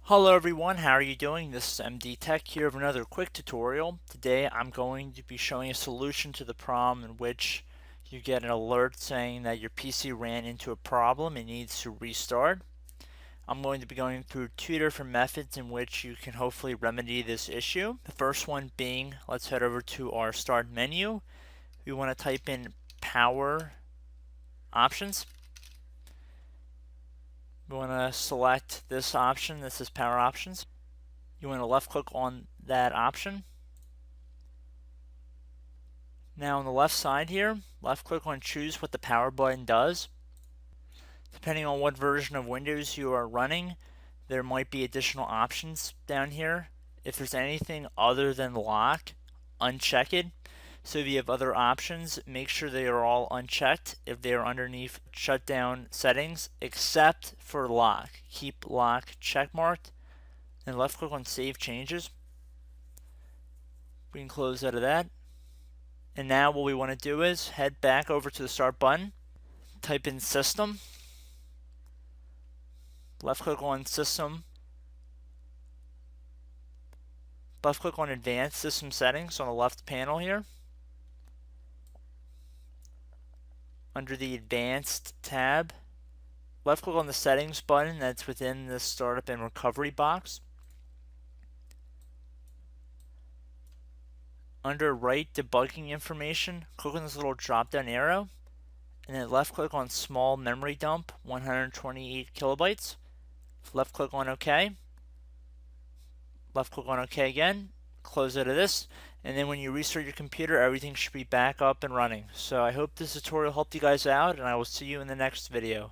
Hello everyone, how are you doing? This is MD Tech here with another quick tutorial. Today I'm going to be showing a solution to the problem in which you get an alert saying that your PC ran into a problem and needs to restart. I'm going to be going through two different methods in which you can hopefully remedy this issue. The first one being, let's head over to our start menu. We want to type in power options. We want to select this option. This is power options. You want to left click on that option. Now on the left side here, left click on choose what the power button does. Depending on what version of Windows you are running, there might be additional options down here. If there's anything other than lock, uncheck it. So if you have other options, make sure they are all unchecked if they are underneath shutdown settings, except for lock. Keep lock checkmarked, and left click on save changes. We can close out of that. And now what we want to do is head back over to the start button, type in system, left click on system, left click on advanced system settings on the left panel here. Under the advanced tab, left click on the settings button that's within the startup and recovery box. Under write debugging information, click on this little drop down arrow and then left click on small memory dump 128 kilobytes. Left click on OK. Left click on OK again. Close out of this. And then when you restart your computer, everything should be back up and running. So I hope this tutorial helped you guys out, and I will see you in the next video.